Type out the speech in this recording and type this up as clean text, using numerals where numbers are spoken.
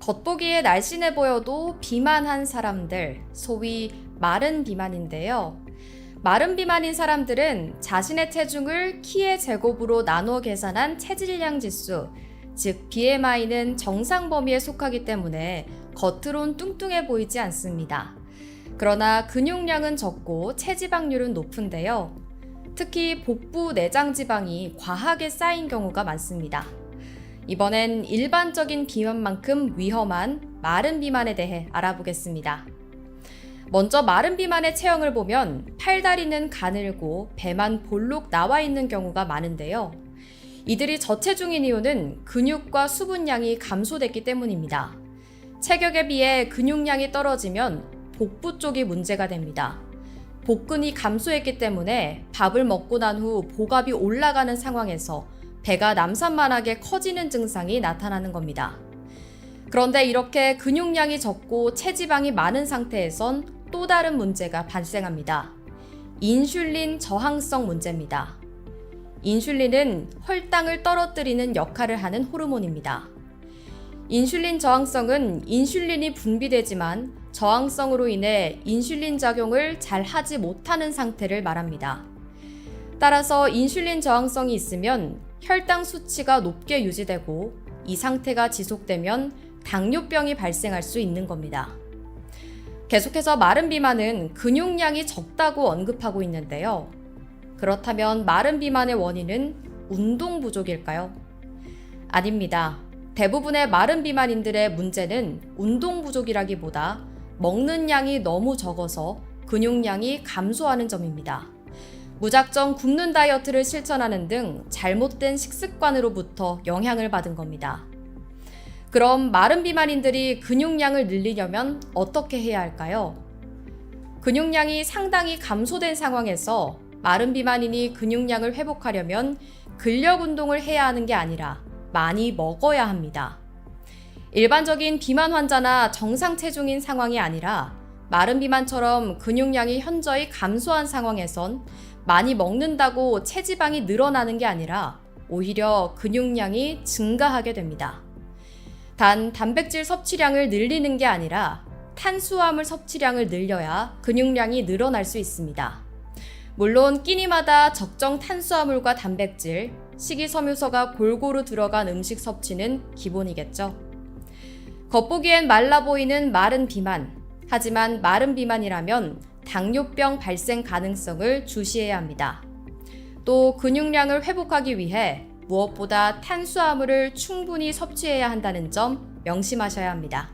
겉보기에 날씬해 보여도 비만한 사람들, 소위 마른 비만인데요. 마른 비만인 사람들은 자신의 체중을 키의 제곱으로 나누어 계산한 체질량 지수, 즉 BMI는 정상 범위에 속하기 때문에 겉으론 뚱뚱해 보이지 않습니다. 그러나 근육량은 적고 체지방률은 높은데요. 특히 복부 내장 지방이 과하게 쌓인 경우가 많습니다. 이번엔 일반적인 비만만큼 위험한 마른 비만에 대해 알아보겠습니다. 먼저 마른 비만의 체형을 보면 팔다리는 가늘고 배만 볼록 나와 있는 경우가 많은데요. 이들이 저체중인 이유는 근육과 수분량이 감소됐기 때문입니다. 체격에 비해 근육량이 떨어지면 복부 쪽이 문제가 됩니다. 복근이 감소했기 때문에 밥을 먹고 난 후 복압이 올라가는 상황에서 배가 남산만하게 커지는 증상이 나타나는 겁니다. 그런데 이렇게 근육량이 적고 체지방이 많은 상태에선 또 다른 문제가 발생합니다. 인슐린 저항성 문제입니다. 인슐린은 혈당을 떨어뜨리는 역할을 하는 호르몬입니다. 인슐린 저항성은 인슐린이 분비되지만 저항성으로 인해 인슐린 작용을 잘 하지 못하는 상태를 말합니다. 따라서 인슐린 저항성이 있으면 혈당 수치가 높게 유지되고 이 상태가 지속되면 당뇨병이 발생할 수 있는 겁니다. 계속해서 마른 비만은 근육량이 적다고 언급하고 있는데요. 그렇다면 마른 비만의 원인은 운동 부족일까요? 아닙니다. 대부분의 마른 비만인들의 문제는 운동 부족이라기보다 먹는 양이 너무 적어서 근육량이 감소하는 점입니다. 무작정 굶는 다이어트를 실천하는 등 잘못된 식습관으로부터 영향을 받은 겁니다. 그럼 마른 비만인들이 근육량을 늘리려면 어떻게 해야 할까요? 근육량이 상당히 감소된 상황에서 마른 비만인이 근육량을 회복하려면 근력 운동을 해야 하는 게 아니라 많이 먹어야 합니다. 일반적인 비만 환자나 정상 체중인 상황이 아니라 마른 비만처럼 근육량이 현저히 감소한 상황에선 많이 먹는다고 체지방이 늘어나는 게 아니라 오히려 근육량이 증가하게 됩니다. 단 단백질 섭취량을 늘리는 게 아니라 탄수화물 섭취량을 늘려야 근육량이 늘어날 수 있습니다. 물론 끼니마다 적정 탄수화물과 단백질, 식이섬유소가 골고루 들어간 음식 섭취는 기본이겠죠. 겉보기엔 말라 보이는 마른 비만, 하지만 마른 비만이라면 당뇨병 발생 가능성을 주시해야 합니다. 또 근육량을 회복하기 위해 무엇보다 탄수화물을 충분히 섭취해야 한다는 점 명심하셔야 합니다.